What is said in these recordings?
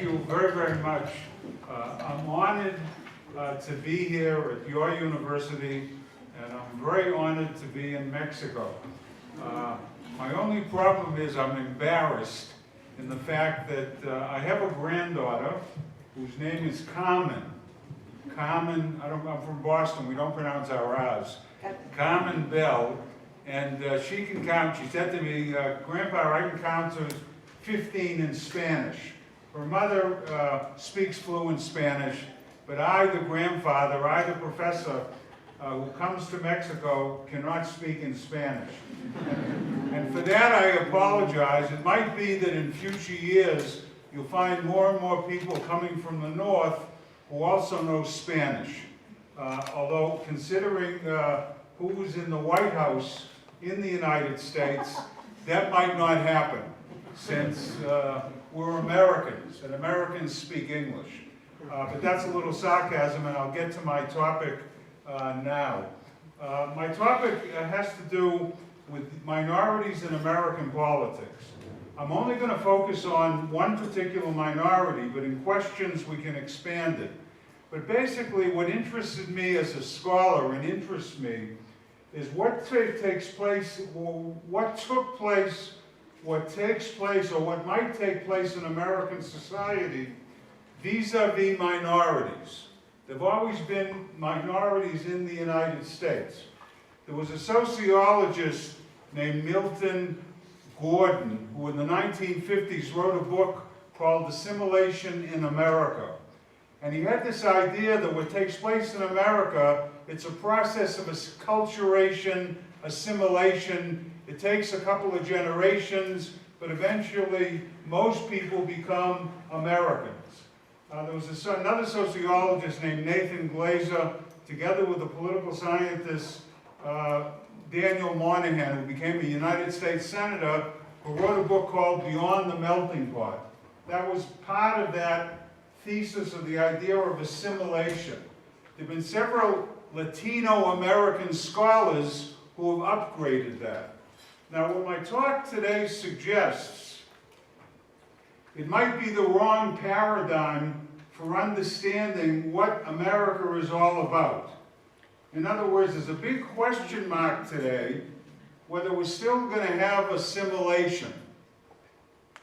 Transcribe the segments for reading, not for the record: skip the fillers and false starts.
Thank you very, very much. I'm honored to be here at your university, and I'm very honored to be in Mexico. My only problem is I'm embarrassed in the fact that I have a granddaughter whose name is Carmen. Carmen, I'm from Boston, we don't pronounce our R's. Carmen Bell, and she can count. She said to me, Grandpa, I can count to 15 in Spanish. Her mother speaks fluent Spanish, but I, the grandfather, I, the professor, who comes to Mexico, cannot speak in Spanish. And for that I apologize. It might be that in future years you'll find more and more people coming from the north who also know Spanish. Although considering who's in the White House in the United States, that might not happen, since we're Americans, and Americans speak English. But that's a little sarcasm, and I'll get to my topic now. My topic has to do with minorities in American politics. I'm only going to focus on one particular minority, but in questions we can expand it. But basically what interested me as a scholar and interests me is what takes place, or what took place, what takes place, or what might take place in American society vis-a-vis minorities. There have always been minorities in the United States. There was a sociologist named Milton Gordon, who in the 1950s wrote a book called Assimilation in America. And he had this idea that what takes place in America, it's a process of acculturation, assimilation. It takes a couple of generations, but eventually most people become Americans. There was another sociologist named Nathan Glazer, together with the political scientist Daniel Moynihan, who became a United States Senator, who wrote a book called Beyond the Melting Pot. That was part of that thesis of the idea of assimilation. There have been several Latino-American scholars who have upgraded that. Now, what my talk today suggests, it might be the wrong paradigm for understanding what America is all about. In other words, there's a big question mark today whether we're still going to have assimilation.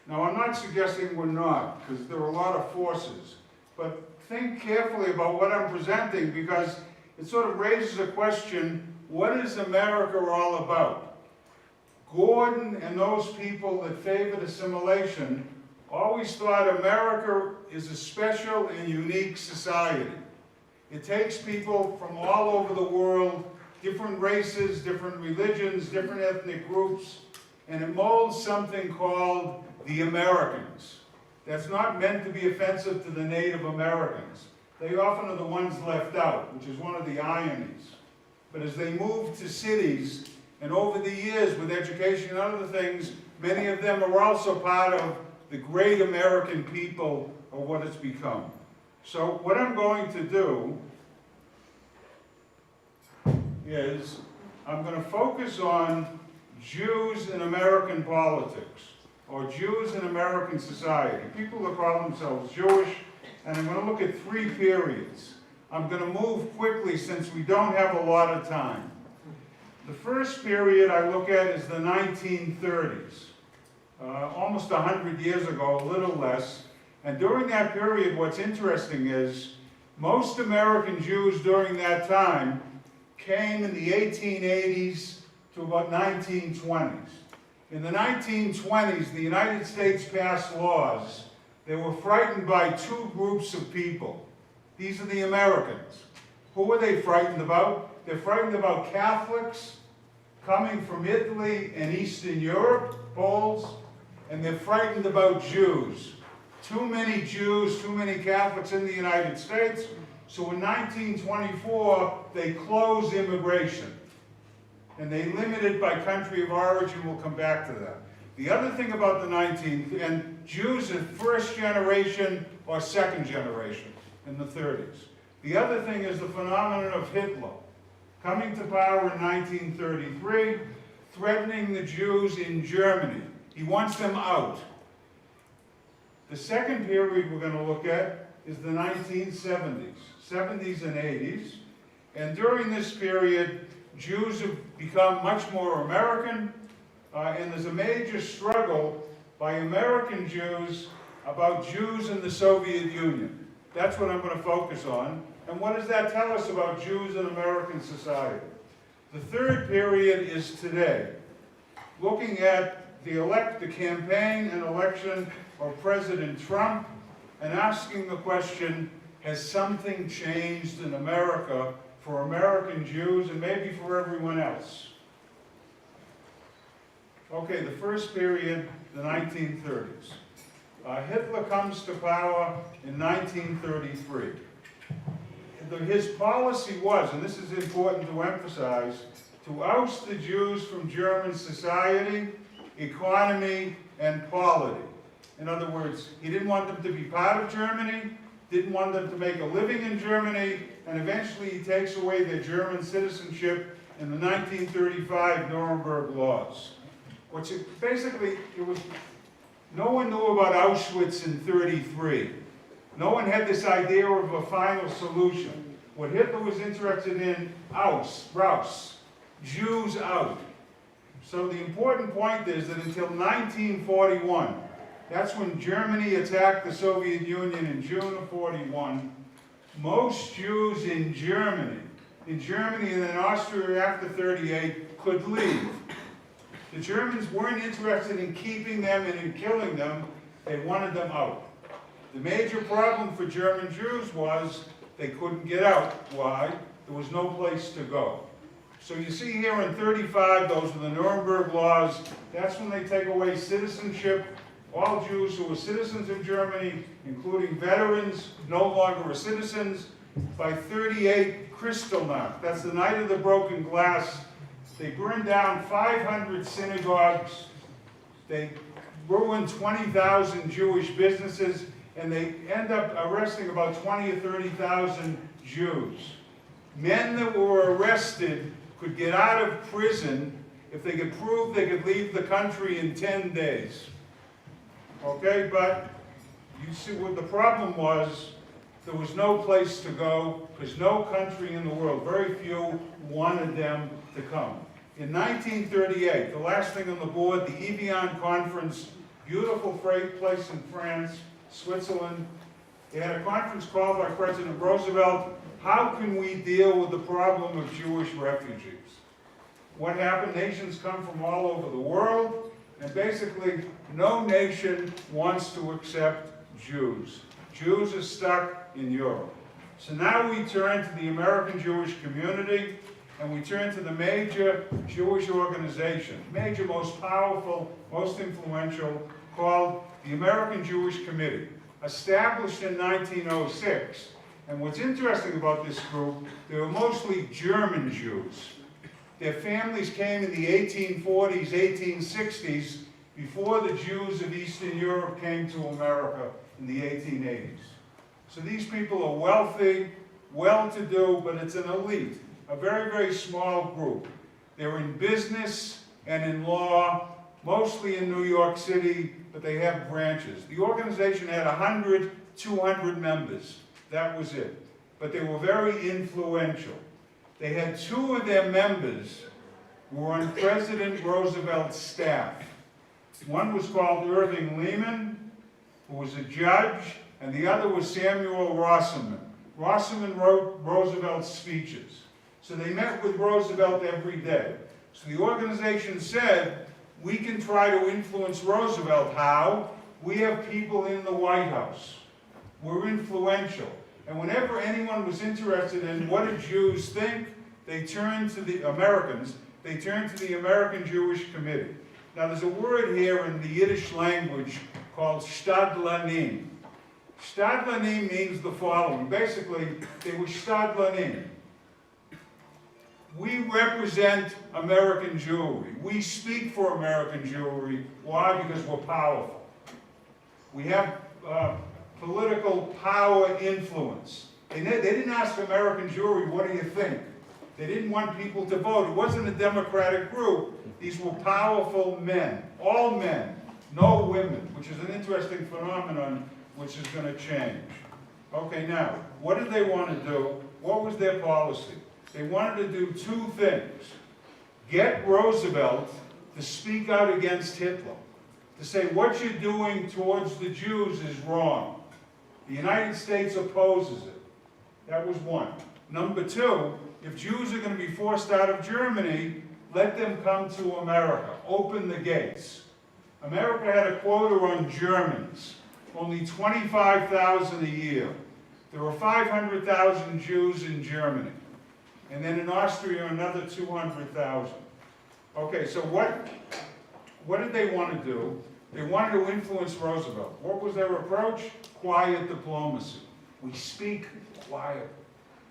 Now, I'm not suggesting we're not, because there are a lot of forces. But think carefully about what I'm presenting, because it sort of raises a question, what is America all about? Gordon and those people that favored assimilation always thought America is a special and unique society. It takes people from all over the world, different races, different religions, different ethnic groups, and it molds something called the Americans. That's not meant to be offensive to the Native Americans. They often are the ones left out, which is one of the ironies. But as they move to cities, and over the years with education and other things, many of them are also part of the great American people, or what it's become. So what I'm going to do is I'm going to focus on Jews in American politics, or Jews in American society, people that call themselves Jewish, and I'm going to look at three periods. I'm going to move quickly since we don't have a lot of time. The first period I look at is the 1930s, almost 100 years ago, a little less. And during that period, what's interesting is most American Jews during that time came in the 1880s to about 1920s. In the 1920s, the United States passed laws. They were frightened by two groups of people. These are the Americans. Who are they frightened about? They're frightened about Catholics coming from Italy and Eastern Europe, Poles, and they're frightened about Jews. Too many Jews, too many Catholics in the United States. So in 1924, they closed immigration. And they limited by country of origin. We'll come back to that. The other thing about the and Jews are first generation or second generation in the 30s. The other thing is the phenomenon of Hitler coming to power in 1933, threatening the Jews in Germany. He wants them out. The second period we're going to look at is the 1970s, 70s and 80s. And during this period, Jews have become much more American, and there's a major struggle by American Jews about Jews in the Soviet Union. That's what I'm going to focus on. And what does that tell us about Jews in American society? The third period is today, looking at the campaign and election of President Trump and asking the question, has something changed in America for American Jews and maybe for everyone else? Okay, the first period, the 1930s. Hitler comes to power in 1933. His policy was, and this is important to emphasize, to oust the Jews from German society, economy, and polity. In other words, he didn't want them to be part of Germany, didn't want them to make a living in Germany, and eventually he takes away their German citizenship in the 1935 Nuremberg laws. No one knew about Auschwitz in 1933. No one had this idea of a final solution. What Hitler was interested in, raus, Jews out. So the important point is that until 1941, that's when Germany attacked the Soviet Union in June of 41, most Jews in Germany and then Austria after 38 could leave. The Germans weren't interested in keeping them and in killing them, they wanted them out. The major problem for German Jews was they couldn't get out. Why? There was no place to go. So you see here in 35, those are the Nuremberg laws. That's when they take away citizenship. All Jews who were citizens of Germany, including veterans, no longer are citizens. By 38, Kristallnacht, that's the night of the broken glass, they burned down 500 synagogues. They ruined 20,000 Jewish businesses, and they end up arresting about 20 or 30,000 Jews. Men that were arrested could get out of prison if they could prove they could leave the country in 10 days. Okay, but you see what the problem was, there was no place to go because no country in the world, very few, wanted them to come. In 1938, the last thing on the board, the Evian Conference, beautiful place in France, Switzerland. They had a conference called by President Roosevelt, how can we deal with the problem of Jewish refugees? What happened? Nations come from all over the world, and basically no nation wants to accept Jews. Jews are stuck in Europe. So now we turn to the American Jewish community, and we turn to the major Jewish organization, major, most powerful, most influential, called the American Jewish Committee, established in 1906. And what's interesting about this group, they were mostly German Jews. Their families came in the 1840s, 1860s, before the Jews of Eastern Europe came to America in the 1880s. So these people are wealthy, well-to-do, but it's an elite, a very, very small group. They're in business and in law, mostly in New York City, but they have branches. The organization had 100, 200 members. That was it. But they were very influential. They had two of their members who were on President Roosevelt's staff. One was called Irving Lehman, who was a judge, and the other was Samuel Rosserman. Rosserman wrote Roosevelt's speeches. So they met with Roosevelt every day. So the organization said, we can try to influence Roosevelt. How? We have people in the White House. We're influential. And whenever anyone was interested in what do Jews think, they turned to the Americans, they turned to the American Jewish Committee. Now there's a word here in the Yiddish language called Stadlanim. Stadlanim means the following. Basically, they were Stadlanim. We represent American Jewry. We speak for American Jewry. Why? Because we're powerful. We have political power influence. They didn't ask American Jewry, what do you think? They didn't want people to vote. It wasn't a democratic group. These were powerful men, all men. no women, which is an interesting phenomenon which is going to change. Okay, now, what did they want to do? What was their policy? They wanted to do two things. Get Roosevelt to speak out against Hitler, to say what you're doing towards the Jews is wrong. The United States opposes it. That was one. Number two, if Jews are going to be forced out of Germany, let them come to America. Open the gates. America had a quota on Germans, only 25,000 a year. There were 500,000 Jews in Germany. And then in Austria, another 200,000. Okay, so what did they want to do? They wanted to influence Roosevelt. What was their approach? Quiet diplomacy. We speak quiet.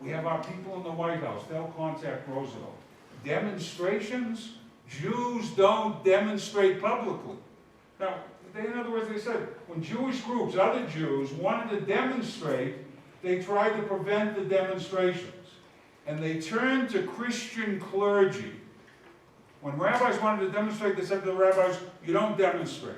We have our people in the White House. They'll contact Roosevelt. Demonstrations? Jews don't demonstrate publicly. Now, in other words, they said, when Jewish groups, other Jews, wanted to demonstrate, they tried to prevent the demonstrations. And they turned to Christian clergy. When rabbis wanted to demonstrate, they said to the rabbis, you don't demonstrate.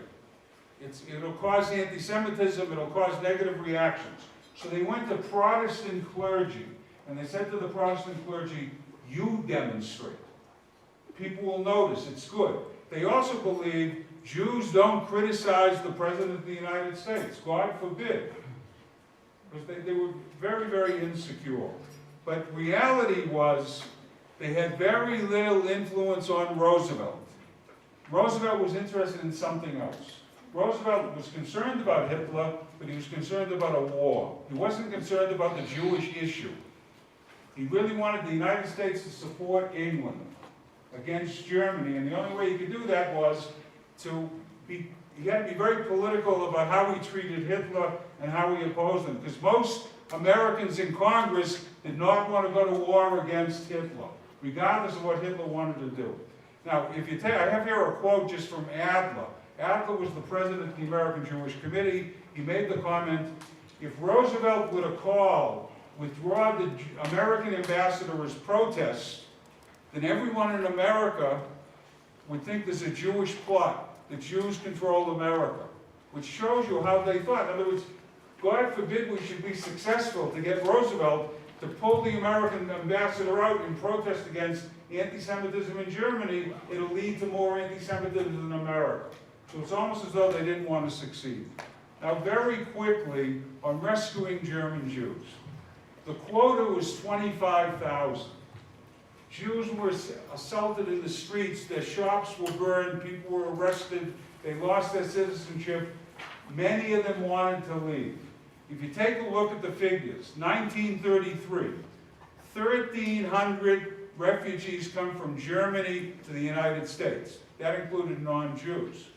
It'll cause anti-Semitism, it'll cause negative reactions. So they went to Protestant clergy, and they said to the Protestant clergy, you demonstrate. People will notice, it's good. They also believed Jews don't criticize the President of the United States. God forbid. Because they were very, very insecure. But reality was, they had very little influence on Roosevelt. Roosevelt was interested in something else. Roosevelt was concerned about Hitler, but he was concerned about a war. He wasn't concerned about the Jewish issue. He really wanted the United States to support England against Germany, and the only way he could do that was he had to be very political about how he treated Hitler and how he opposed him, because most Americans in Congress did not want to go to war against Hitler, regardless of what Hitler wanted to do. Now, if you take, I have here a quote just from Adler. Adler was the president of the American Jewish Committee. He made the comment, if Roosevelt would have called, withdraw the American ambassador as protest, then everyone in America would think there's a Jewish plot. The Jews control America, which shows you how they thought. In other words, God forbid we should be successful to get Roosevelt to pull the American ambassador out in protest against anti-Semitism in Germany. It'll lead to more anti-Semitism in America. So it's almost as though they didn't want to succeed. Now, very quickly, on rescuing German Jews. The quota was 25,000. Jews were assaulted in the streets, their shops were burned, people were arrested, they lost their citizenship. Many of them wanted to leave. If you take a look at the figures, 1933, 1,300 refugees come from Germany to the United States. That included non-Jews.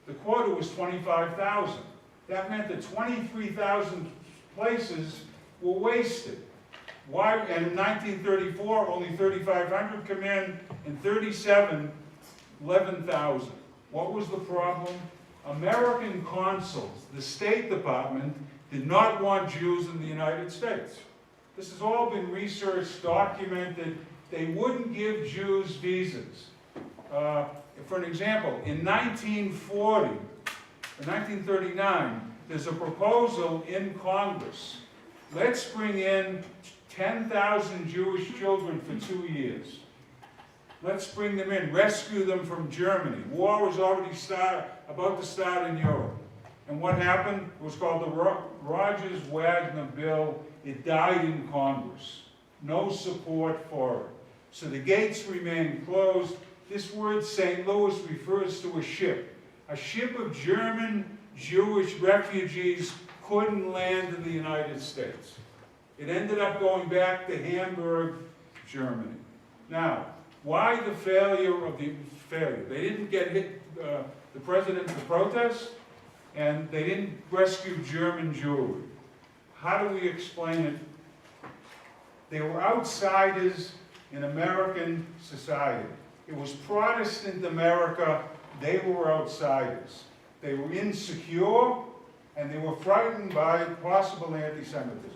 The quota was 25,000. That meant that 23,000 places were wasted. Why? And in 1934, only 3,500 come in 37, 11,000. What was the problem? American consuls, the State Department, did not want Jews in the United States. This has all been researched, documented. They wouldn't give Jews visas. For an example, in 1940, in 1939, there's a proposal in Congress. Let's bring in 10,000 Jewish children for 2 years. Let's bring them in, rescue them from Germany. War was already about to start in Europe. And what happened? It was called the Rogers-Wagner bill. It died in Congress. No support for it. So the gates remained closed. This word St. Louis refers to a ship. A ship of German Jewish refugees couldn't land in the United States. It ended up going back to Hamburg, Germany. Now, why the failure of the failure? They didn't get the president to protest, and they didn't rescue German Jewry. How do we explain it? They were outsiders in American society. It was Protestant America. They were outsiders. They were insecure, and they were frightened by possible anti-Semitism.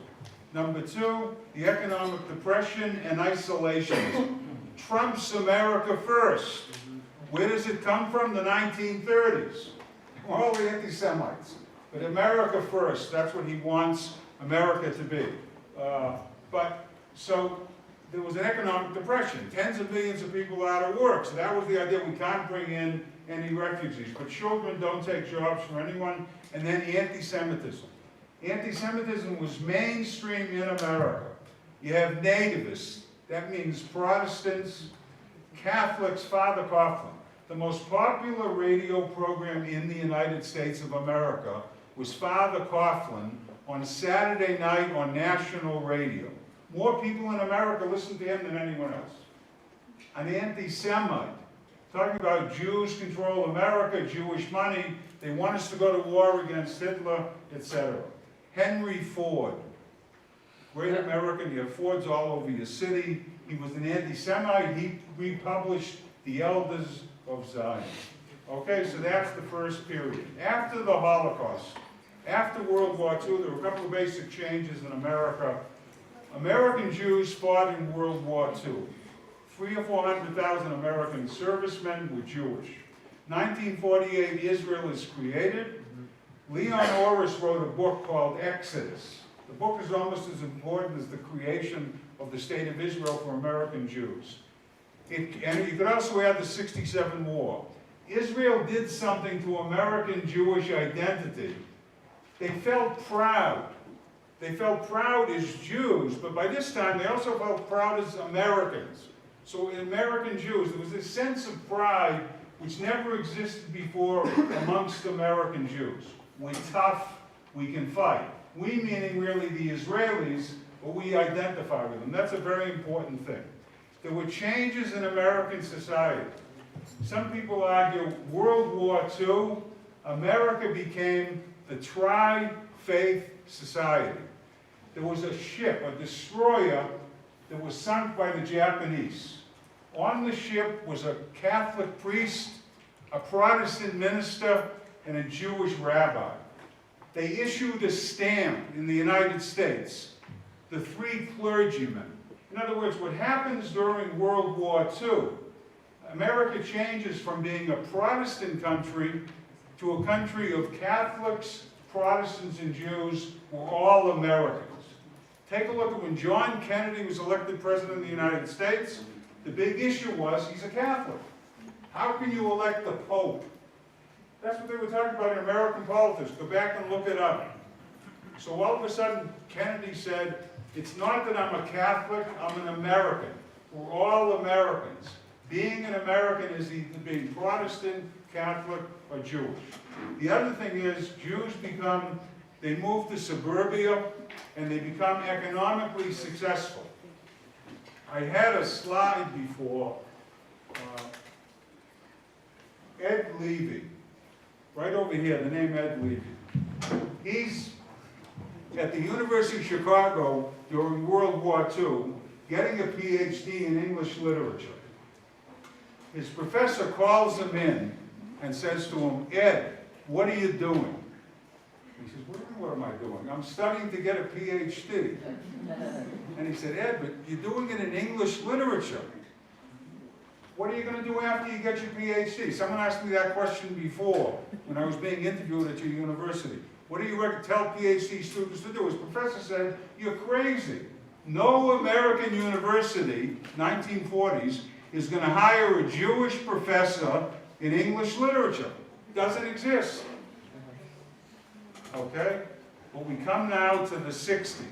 Number two, the economic depression and isolation. Trump's America first. Where does it come from? The 1930s. We're all the anti-Semites. But America first, that's what he wants America to be. So there was an economic depression. Tens of millions of people out of work. So that was the idea. We can't bring in any refugees. But children don't take jobs from anyone. And then anti-Semitism. Anti-Semitism was mainstream in America. You have nativists. That means Protestants, Catholics, Father Coughlin. The most popular radio program in the United States of America was Father Coughlin on Saturday night on national radio. More people in America listen to him than anyone else. An anti-Semite, talking about Jews control America, Jewish money, they want us to go to war against Hitler, etc. Henry Ford, great American, you have Fords all over your city. He was an anti-Semite, he republished The Elders of Zion. Okay, so that's the first period. After the Holocaust, after World War II, there were a couple of basic changes in America. American Jews fought in World War II. 300,000 or 400,000 American servicemen were Jewish. 1948, Israel is created. Leon Orris wrote a book called Exodus. The book is almost as important as the creation of the State of Israel for American Jews. And you could also add the '67 war. Israel did something to American Jewish identity. They felt proud. They felt proud as Jews, but by this time they also felt proud as Americans. So in American Jews, there was this sense of pride which never existed before amongst American Jews. We're tough, we can fight. We meaning really the Israelis, but we identify with them. That's a very important thing. There were changes in American society. Some people argue World War II, America became the tri-faith society. There was a ship, a destroyer, that was sunk by the Japanese. On the ship was a Catholic priest, a Protestant minister, and a Jewish rabbi. They issued a stamp in the United States, the three clergymen. In other words, what happens during World War II, America changes from being a Protestant country to a country of Catholics, Protestants, and Jews. We're all Americans. Take a look at when John Kennedy was elected President of the United States. The big issue was he's a Catholic. How can you elect the Pope? That's what they were talking about in American politics. Go back and look it up. So all of a sudden, Kennedy said, it's not that I'm a Catholic, I'm an American. We're all Americans. Being an American is either being Protestant, Catholic, or Jewish. The other thing is, Jews they move to suburbia, and they become economically successful. I had a slide before. Ed Levy, right over here, the name Ed Levy. He's at the University of Chicago during World War II, getting a PhD in English literature. His professor calls him in and says to him, Ed, what are you doing? He says, what am I doing? I'm studying to get a PhD. And he said, Ed, but you're doing it in English literature. What are you going to do after you get your PhD? Someone asked me that question before when I was being interviewed at your university. What do you tell PhD students to do? His professor said, you're crazy. No American university, 1940s, is going to hire a Jewish professor in English literature. It doesn't exist. Okay? But we come now to the 60s.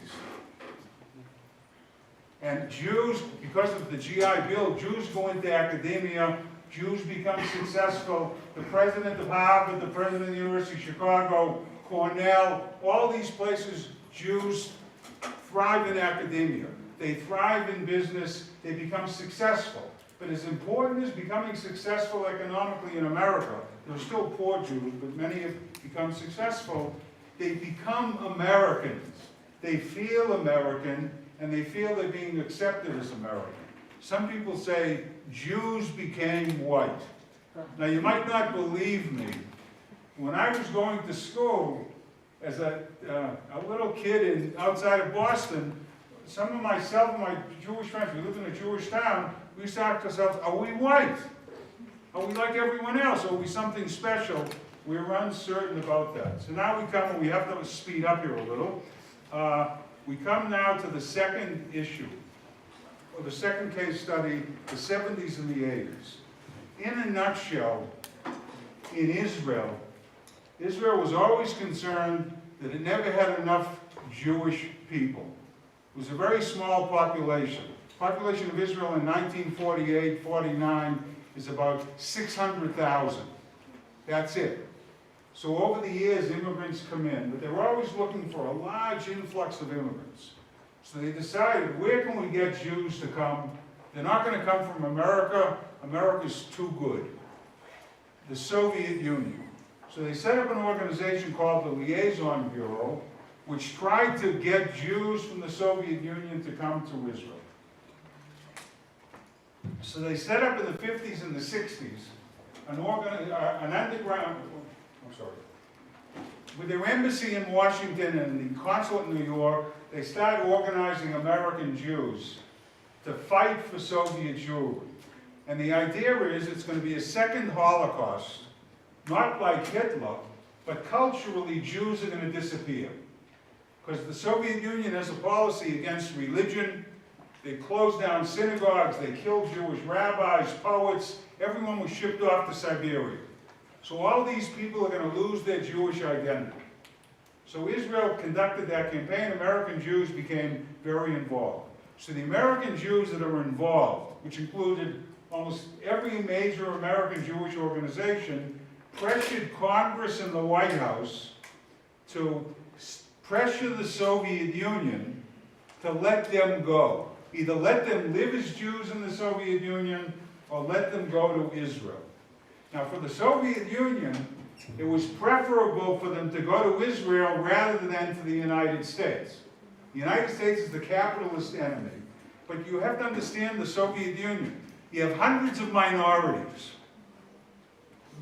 And Jews, because of the GI Bill, Jews go into academia, Jews become successful. The president of Harvard, the president of the University of Chicago, Cornell, all these places, Jews thrive in academia. They thrive in business, they become successful. But as important as becoming successful economically in America, there are still poor Jews, but many have become successful, they become Americans. They feel American, and they feel they're being accepted as American. Some people say Jews became white. Now you might not believe me. When I was going to school as a little kid outside of Boston, some of myself and my Jewish friends, we lived in a Jewish town, we used to ask ourselves, are we white? Are we like everyone else? Are we something special? We're uncertain about that. So now we have to speed up here a little. We come now to the second issue, or the second case study, the 70s and the 80s. In a nutshell, in Israel was always concerned that it never had enough Jewish people. It was a very small population. The population of Israel in 1948-49 is about 600,000. That's it. So over the years, immigrants come in, but they were always looking for a large influx of immigrants. So they decided, where can we get Jews to come? They're not going to come from America. America's too good. The Soviet Union. So they set up an organization called the Liaison Bureau, which tried to get Jews from the Soviet Union to come to Israel. So they set up in the 50s and the 60s an underground, with their embassy in Washington and the consulate in New York, they started organizing American Jews to fight for Soviet Jewry. And the idea is it's going to be a second Holocaust, not like Hitler, but culturally Jews are going to disappear. Because the Soviet Union has a policy against religion. They closed down synagogues, they killed Jewish rabbis, poets, everyone was shipped off to Siberia. So all these people are going to lose their Jewish identity. So Israel conducted that campaign. American Jews became very involved. So the American Jews that are involved, which included almost every major American Jewish organization, pressured Congress and the White House to pressure the Soviet Union to let them go. Either let them live as Jews in the Soviet Union or let them go to Israel. Now, for the Soviet Union, it was preferable for them to go to Israel rather than to the United States. The United States is the capitalist enemy. But you have to understand the Soviet Union. You have hundreds of minorities.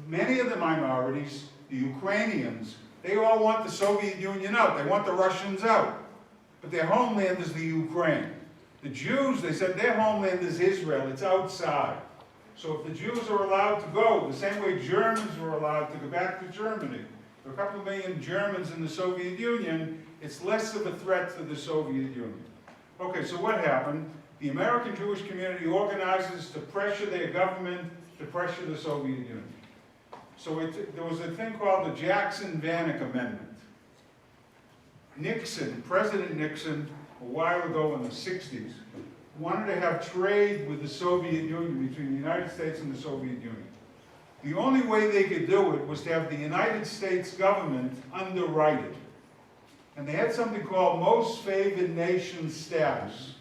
Many of the minorities, the Ukrainians, they all want the Soviet Union out. They want the Russians out. But their homeland is the Ukraine. The Jews, they said their homeland is Israel. It's outside. So if the Jews are allowed to go, the same way Germans were allowed to go back to Germany, there are a couple of million Germans in the Soviet Union, it's less of a threat to the Soviet Union. Okay, so what happened? The American Jewish community organizes to pressure their government, to pressure the Soviet Union. So there was a thing called the Jackson-Vanik Amendment. Nixon, President Nixon, a while ago in the 60s, wanted to have trade with the Soviet Union, between the United States and the Soviet Union. The only way they could do it was to have the United States government underwrite it. And they had something called Most Favored Nation status.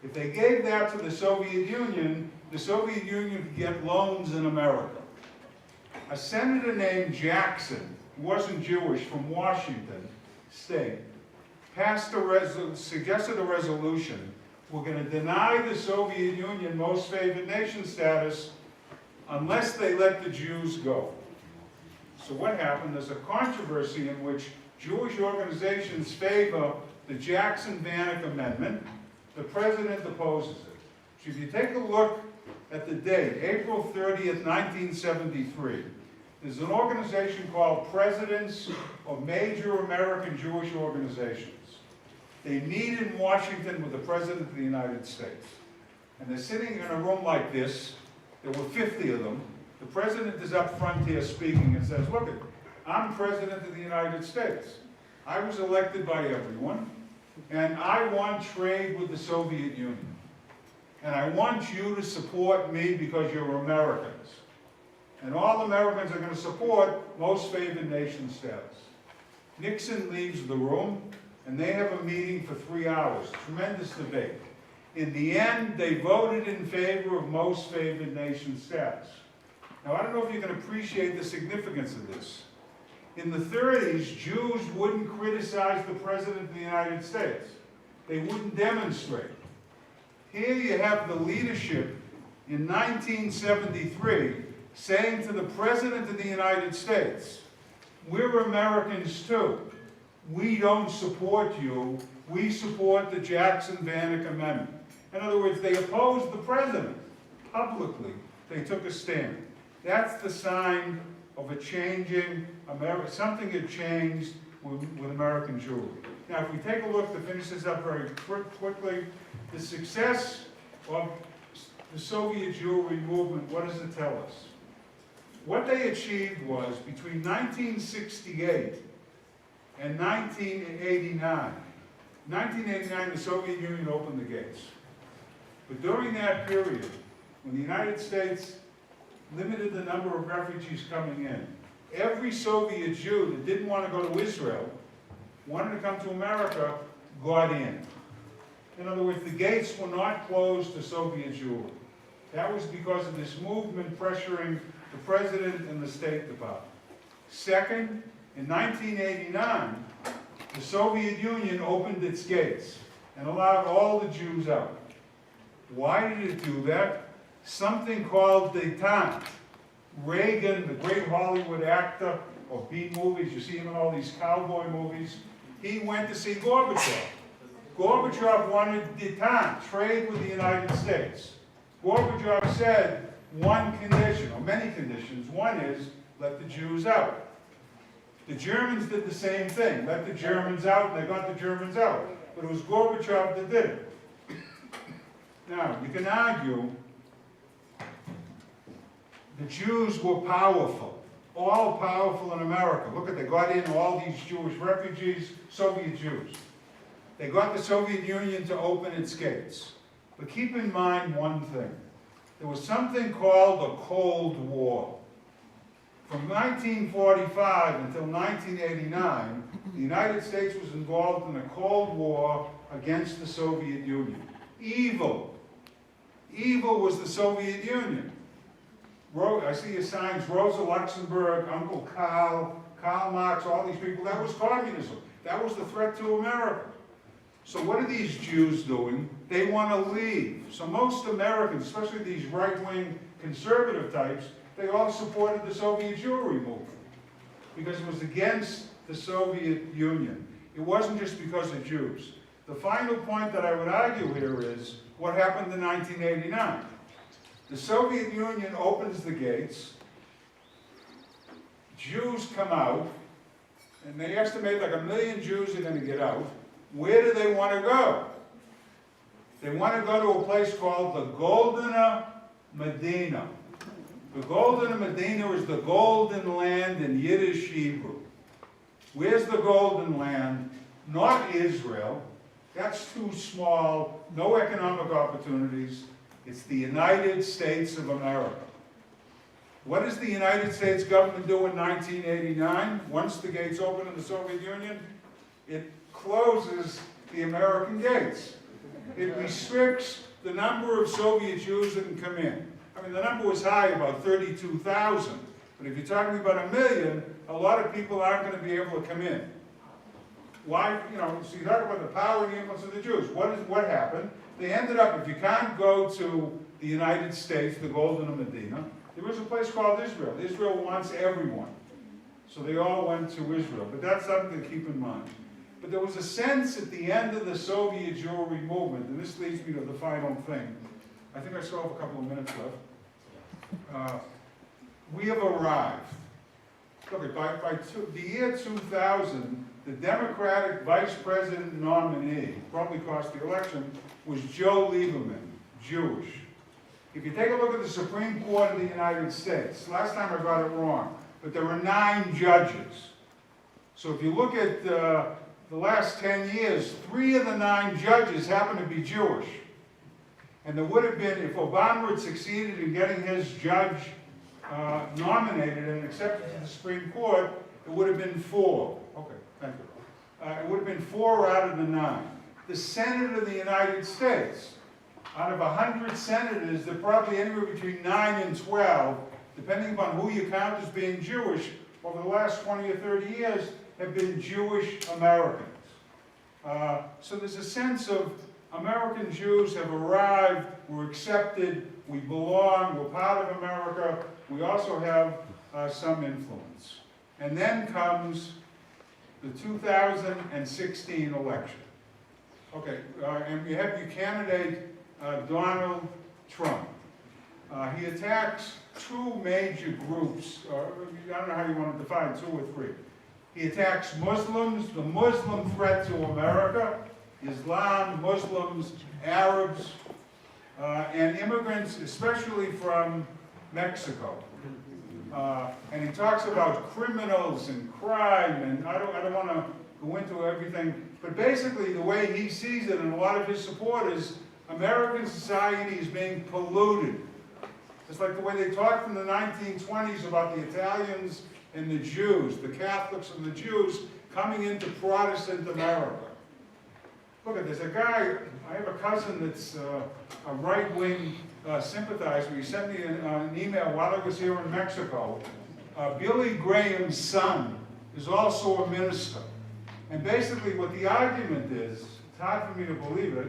If they gave that to the Soviet Union could get loans in America. A senator named Jackson, who wasn't Jewish, from Washington State, suggested a resolution. We're going to deny the Soviet Union Most Favored Nation status unless they let the Jews go. So what happened? There's a controversy in which Jewish organizations favor the Jackson-Vanik Amendment. The president opposes it. So if you take a look at the date, April 30th, 1973, there's an organization called Presidents of Major American Jewish Organizations. They meet in Washington with the President of the United States. And they're sitting in a room like this. There were 50 of them. The President is up front here speaking and says, look, I'm President of the United States. I was elected by everyone, and I want trade with the Soviet Union. And I want you to support me because you're Americans. And all Americans are going to support Most Favored Nation status. Nixon leaves the room, and they have a meeting for 3 hours. Tremendous debate. In the end, they voted in favor of Most Favored Nation status. Now, I don't know if you can appreciate the significance of this. In the 30s, Jews wouldn't criticize the President of the United States. They wouldn't demonstrate. Here you have the leadership in 1973 saying to the President of the United States, we're Americans too. We don't support you. We support the Jackson-Vanik Amendment. In other words, they opposed the President. Publicly, they took a stand. That's the sign of a changing America. Something had changed with American Jewry. Now, if we take a look to finish this up very quickly, the success of the Soviet Jewry movement, what does it tell us? What they achieved was, between 1968 and 1989, 1989, the Soviet Union opened the gates. But during that period, when the United States limited the number of refugees coming in, every Soviet Jew that didn't want to go to Israel, wanted to come to America, got in. In other words, the gates were not closed to Soviet Jewry. That was because of this movement pressuring the President and the State Department. Second, in 1989, the Soviet Union opened its gates and allowed all the Jews out. Why did it do that? Something called détente. Reagan, the great Hollywood actor of B-movies, you see him in all these cowboy movies, he went to see Gorbachev. Gorbachev wanted détente, trade with the United States. Gorbachev said one condition, or many conditions. One is, let the Jews out. The Germans did the same thing, let the Germans out, and they got the Germans out. But it was Gorbachev that did it. Now, you can argue the Jews were powerful, all powerful in America. Look at, they got in all these Jewish refugees, Soviet Jews. They got the Soviet Union to open its gates. But keep in mind one thing. There was something called the Cold War. From 1945 until 1989, the United States was involved in a Cold War against the Soviet Union. Evil. Evil was the Soviet Union. I see your signs, Rosa Luxemburg, Uncle Karl, Karl Marx, all these people. That was communism. That was the threat to America. So what are these Jews doing? They want to leave. So most Americans, especially these right-wing conservative types, they all supported the Soviet Jewry movement because it was against the Soviet Union. It wasn't just because of Jews. The final point that I would argue here is what happened in 1989. The Soviet Union opens the gates, Jews come out, and they estimate like 1 million Jews are going to get out. Where do they want to go? They want to go to a place called the Goldene Medina. The Goldene Medina is the golden land in Yiddish Hebrew. Where's the golden land? Not Israel. That's too small, no economic opportunities. It's the United States of America. What does the United States government do in 1989, once the gates open in the Soviet Union? It closes the American gates. It restricts the number of Soviet Jews that can come in. I mean, the number was high, about 32,000. But if you're talking about 1 million, a lot of people aren't going to be able to come in. Why? You know, so you talk about the power and the influence of the Jews. What happened? They ended up, if you can't go to the United States, the Goldene Medina, there was a place called Israel. Israel wants everyone. So they all went to Israel. But that's something to keep in mind. But there was a sense at the end of the Soviet Jewry movement, and this leads me to the final thing. I think I still have a couple of minutes left. We have arrived. Look, by the year 2000, the Democratic vice president nominee, probably cost the election, was Joe Lieberman Jewish. If you take a look at the Supreme Court of the United States, last time I got it wrong, but there are 9 judges. So if you look at the last 10 years, 3 of the 9 judges happen to be Jewish. And there would have been, if Obama had succeeded in getting his judge nominated and accepted to the Supreme Court, it would have been 4. Okay, thank you. It would have been 4 out of the 9. The Senate of the United States, out of 100 senators, there are probably anywhere between 9 and 12, depending upon who you count as being Jewish, over the last 20 or 30 years, have been Jewish Americans. So there's a sense of American Jews have arrived, we're accepted, we belong, we're part of America, we also have some influence. And then comes the 2016 election. Okay, and we have your candidate, Donald Trump. He attacks two major groups, I don't know how you want to define, 2 or 3. He attacks Muslims, the Muslim threat to America, Islam, Muslims, Arabs, and immigrants, especially from Mexico. And he talks about criminals and crime, and I don't want to go into everything, but basically the way he sees it, and a lot of his support is American society is being polluted. It's like the way they talked in the 1920s about the Italians and the Jews, the Catholics and the Jews coming into Protestant America. Look at this, a guy, I have a cousin that's a right-wing sympathizer. He sent me an email while I was here in Mexico. Billy Graham's son is also a minister. And basically what the argument is, it's hard for me to believe it,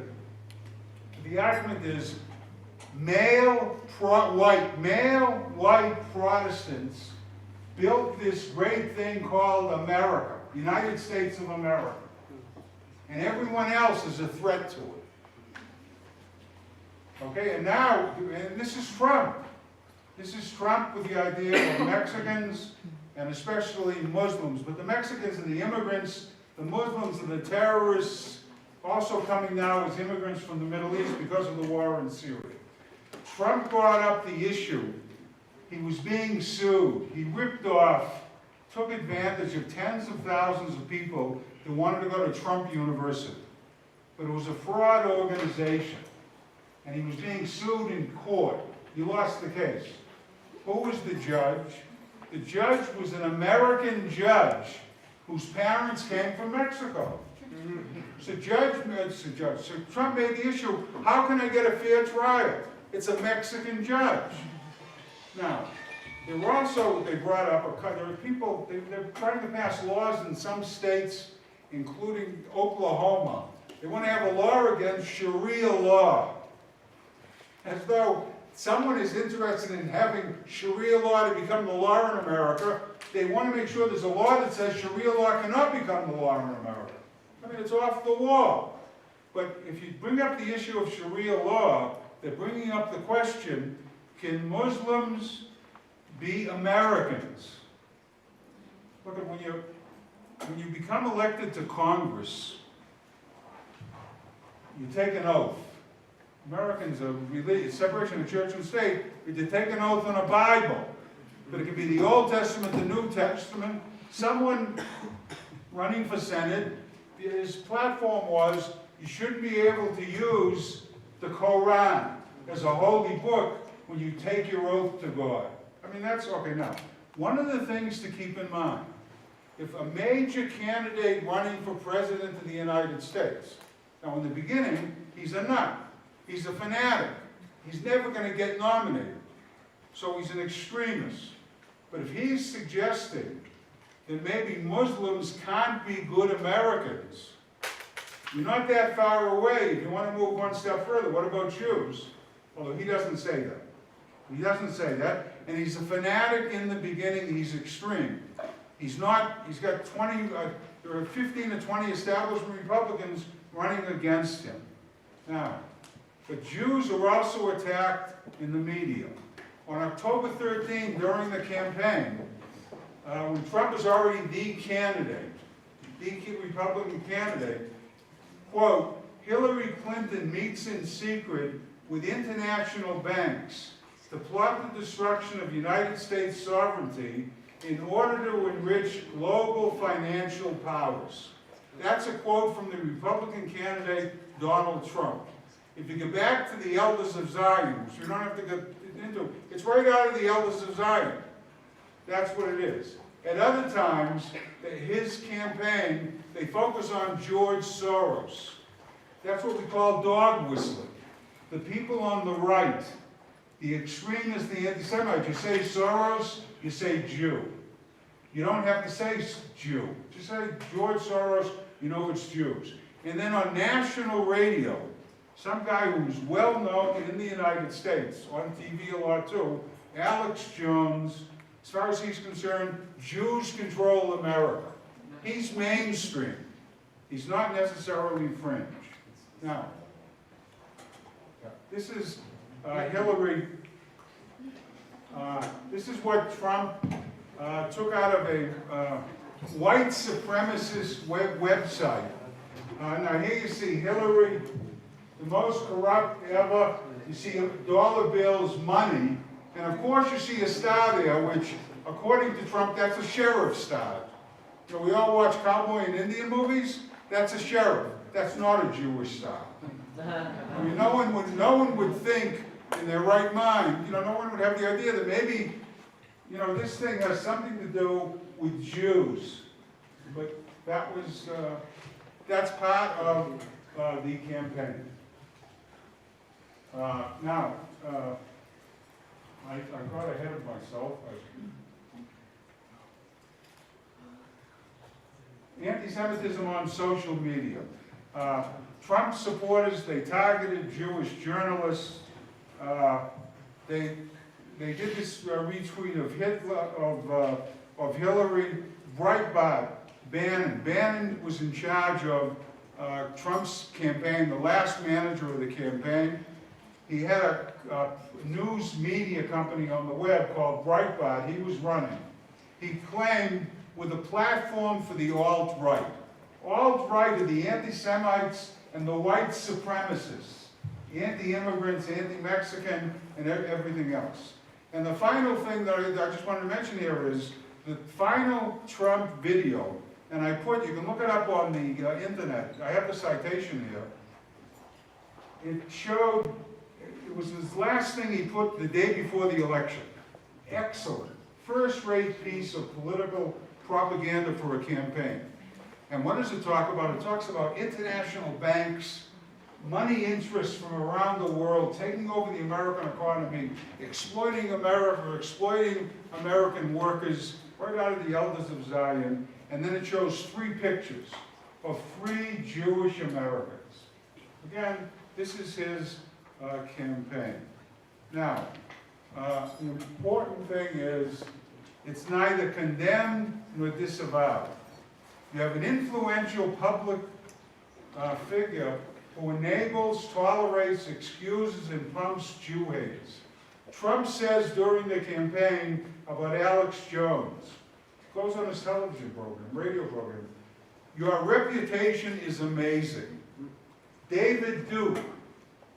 the argument is male white Protestants built this great thing called America, United States of America. And everyone else is a threat to it. Okay, and now, and this is Trump. This is Trump with the idea of Mexicans and especially Muslims. But the Mexicans and the immigrants, the Muslims and the terrorists, also coming now as immigrants from the Middle East because of the war in Syria. Trump brought up the issue. He was being sued. He ripped off, took advantage of tens of thousands of people who wanted to go to Trump University. But it was a fraud organization. And he was being sued in court. He lost the case. Who was the judge? The judge was an American judge whose parents came from Mexico. So Trump made the issue, how can I get a fair trial? It's a Mexican judge. Now, they brought up, there are people, they're trying to pass laws in some states, including Oklahoma. They want to have a law against Sharia law. As though someone is interested in having Sharia law to become the law in America, they want to make sure there's a law that says Sharia law cannot become the law in America. I mean, it's off the wall. But if you bring up the issue of Sharia law, they're bringing up the question, can Muslims be Americans? Look, when you become elected to Congress, you take an oath. Americans are religious, separation of church and state, but you take an oath on a Bible. But it could be the Old Testament, the New Testament. Someone running for Senate, his platform was, you shouldn't be able to use the Quran as a holy book when you take your oath to God. I mean, that's okay. Now, one of the things to keep in mind, if a major candidate running for president of the United States, now in the beginning, he's a nut. He's a fanatic. He's never going to get nominated. So he's an extremist. But if he's suggesting that maybe Muslims can't be good Americans, you're not that far away. If you want to move one step further, what about Jews? Although he doesn't say that. He doesn't say that. And he's a fanatic in the beginning. He's extreme. He's got 20, there are 15 to 20 establishment Republicans running against him. Now, but Jews are also attacked in the media. On October 13, during the campaign, when Trump was already the candidate, the Republican candidate, quote, Hillary Clinton meets in secret with international banks to plot the destruction of United States sovereignty in order to enrich global financial powers. That's a quote from the Republican candidate, Donald Trump. If you get back to the Elders of Zion, which we don't have to get into, it's right out of the Elders of Zion. That's what it is. At other times, his campaign, they focus on George Soros. That's what we call dog whistling. The people on the right, the extremists, the anti-Semites, you say Soros, you say Jew. You don't have to say Jew. Just say George Soros, you know it's Jews. And then on national radio, some guy who's well known in the United States, on TV a lot too, Alex Jones, as far as he's concerned, Jews control America. He's mainstream. He's not necessarily fringe. Now, this is Hillary This is what Trump took out of a white supremacist website. Now here you see Hillary, the most corrupt ever. You see dollar bills, money, and of course you see a star there, which according to Trump, that's a sheriff star. You know, we all watch cowboy and Indian movies. That's a sheriff. That's not a Jewish star. I mean, no one would think in their right mind, you know, no one would have the idea that maybe, you know, this thing has something to do with Jews. But that was, that's part of the campaign. Now, I got ahead of myself. Anti-Semitism on social media. Trump supporters, they targeted Jewish journalists. They did this retweet of Hitler, of Hillary. Breitbart, Bannon was in charge of Trump's campaign, the last manager of the campaign. He had a news media company on the web called Breitbart he was running. He claimed with a platform for the alt-right. Alt-right are the anti-Semites and the white supremacists, anti-immigrants, anti-Mexican, and everything else. And the final thing that I just wanted to mention here is the final Trump video, and I put, you can look it up on the internet, I have the citation here. It showed, it was his last thing he put the day before the election. Excellent, first-rate piece of political propaganda for a campaign. And what does it talk about? It talks about international banks, money interests from around the world taking over the American economy, exploiting America, exploiting American workers, right out of the Elders of Zion. And then it shows 3 pictures of 3 Jewish Americans. Again, this is his campaign. Now, the important thing is it's neither condemned nor disavowed. You have an influential public figure who enables, tolerates, excuses, and pumps Jew haters. Trump says during the campaign about Alex Jones, goes on his television program, radio program, your reputation is amazing. David Duke,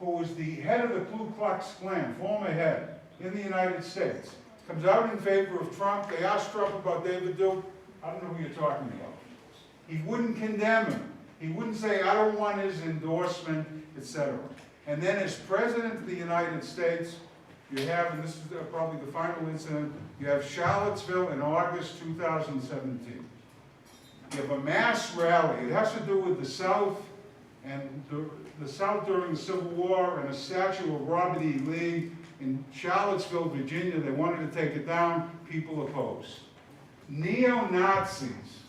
who was the head of the Ku Klux Klan, former head in the United States, comes out in favor of Trump. They asked Trump about David Duke. I don't know who you're talking about. He wouldn't condemn him. He wouldn't say, I don't want his endorsement, etc. And then as President of the United States, you have, and this is probably the final incident, you have Charlottesville in August 2017. You have a mass rally. It has to do with the South, and the South during the Civil War, and a statue of Robert E. Lee in Charlottesville, Virginia. They wanted to take it down. People opposed. Neo-Nazis,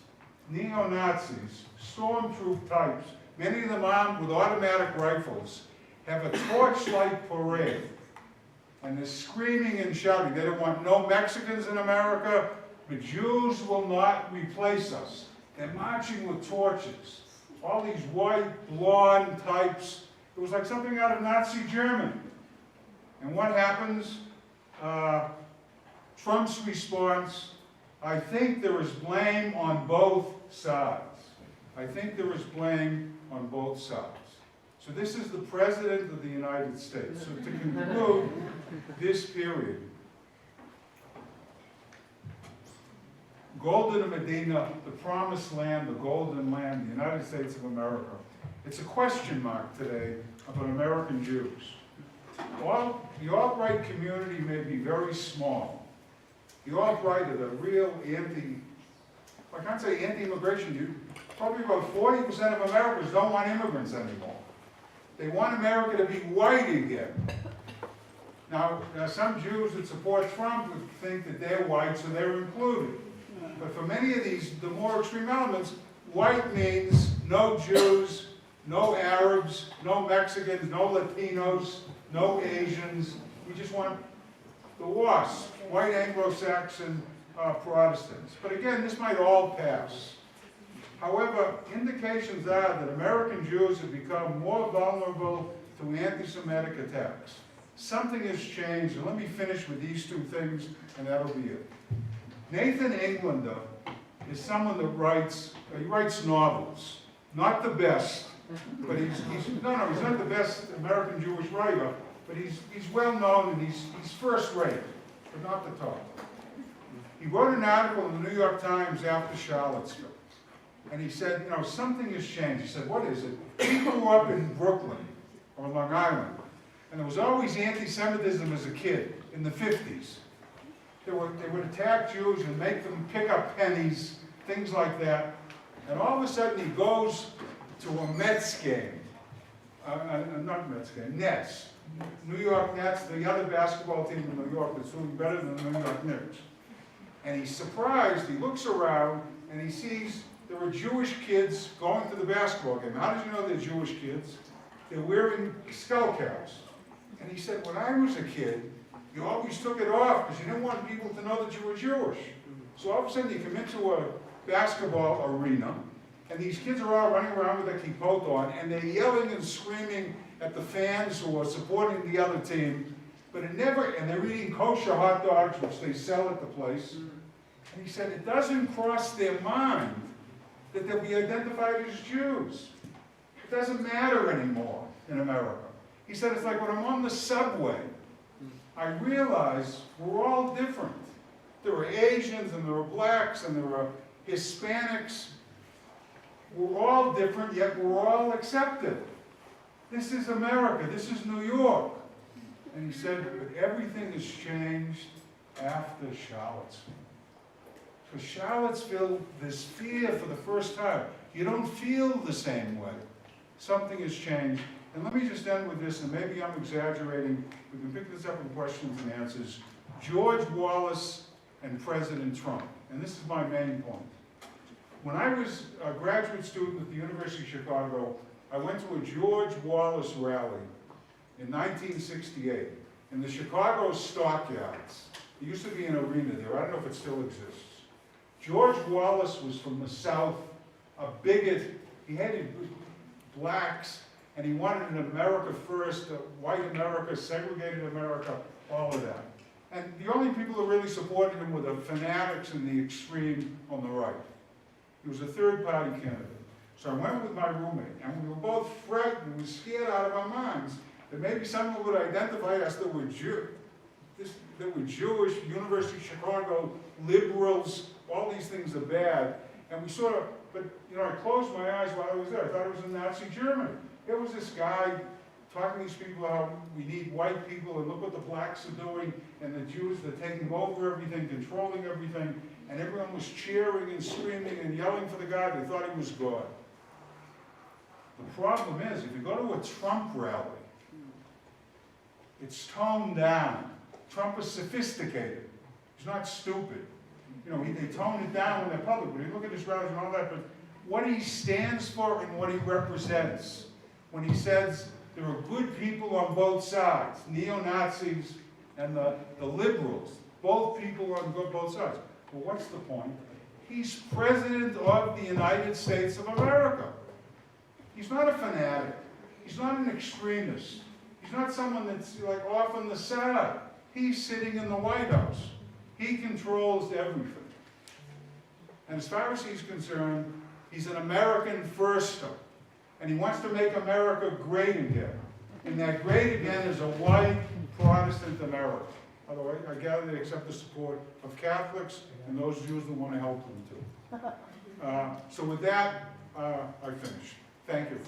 stormtroop types, many of them armed with automatic rifles, have a torchlight parade. And they're screaming and shouting. They don't want no Mexicans in America, but Jews will not replace us. They're marching with torches. All these white, blonde types. It was like something out of Nazi Germany. And what happens? Trump's response, I think there is blame on both sides. I think there is blame on both sides. So this is the President of the United States. So to conclude this period, Golden Medina, the promised land, the golden land, the United States of America. It's a question mark today about American Jews. Well, the alt-right community may be very small. The alt-right are the real I can't say anti-immigration. Probably about 40% of Americans don't want immigrants anymore. They want America to be white again. Now, some Jews that support Trump would think that they're white, so they're included. But for many of these, the more extreme elements, white means no Jews, no Arabs, no Mexicans, no Latinos, no Asians. We just want the WASP, white Anglo-Saxon Protestants. But again, this might all pass. However, indications are that American Jews have become more vulnerable to anti-Semitic attacks. something has changed, and let me finish with these two things, and that'll be it. Nathan Englander is someone that writes novels. Not the best, but he's not the best American Jewish writer, but he's well known and he's first rate, but not the top. He wrote an article in the New York Times after Charlottesville, and he said, you know, something has changed. He said, what is it? He grew up in Brooklyn, or Long Island, and there was always anti-Semitism as a kid in the 50s. They would attack Jews and make them pick up pennies, things like that. And all of a sudden he goes to a Mets game, not Mets game, Nets. New York Nets, the other basketball team in New York that's doing better than the New York Knicks. And he's surprised, he looks around, and he sees there are Jewish kids going to the basketball game. How did you know they're Jewish kids? They're wearing skull caps. And he said, when I was a kid, you always took it off because you didn't want people to know that you were Jewish. So all of a sudden you come into a basketball arena, and these kids are all running around with their kippot on, and they're yelling and screaming at the fans who are supporting the other team, but and they're eating kosher hot dogs, which they sell at the place. And he said, it doesn't cross their mind that they'll be identified as Jews. It doesn't matter anymore in America. He said, it's like when I'm on the subway, I realize we're all different. There are Asians, and there are blacks, and there are Hispanics. We're all different, yet we're all accepted. This is America. This is New York. And he said, but everything has changed after Charlottesville. For Charlottesville, there's fear for the first time. You don't feel the same way. Something has changed. And let me just end with this, and maybe I'm exaggerating. We can pick this up in questions and answers. George Wallace and President Trump. And this is my main point. When I was a graduate student at the University of Chicago, I went to a George Wallace rally in 1968 in the Chicago Stockyards. There used to be an arena there. I don't know if it still exists. George Wallace was from the South, a bigot. He hated blacks, and he wanted an America first, a white America, segregated America, all of that. And the only people who really supported him were the fanatics and the extreme on the right. He was a third-party candidate. So I went with my roommate, and we were both frightened, we were scared out of our minds that maybe someone would identify us that we're Jewish, University of Chicago, liberals, all these things are bad. And we sort of, but you know, I closed my eyes while I was there. I thought it was in Nazi Germany. There was this guy talking to these people how we need white people, and look what the blacks are doing, and the Jews, they're taking over everything, controlling everything, and everyone was cheering and screaming and yelling for the guy. They thought he was God. The problem is, if you go to a Trump rally, it's toned down. Trump is sophisticated. He's not stupid. You know, they tone it down when they're public. When you look at his rallies and all that, but what he stands for and what he represents, when he says there are good people on both sides, neo-Nazis and the liberals, both people on both sides. Well, what's the point? He's President of the United States of America. He's not a fanatic. He's not an extremist. He's not someone that's like off on the side. He's sitting in the White House. He controls everything. And as far as he's concerned, he's an American firster. And he wants to make America great again. And that great again is a white Protestant America. Otherwise, I gather they accept the support of Catholics and those Jews that want to help them too. So with that, I finished. Thank you.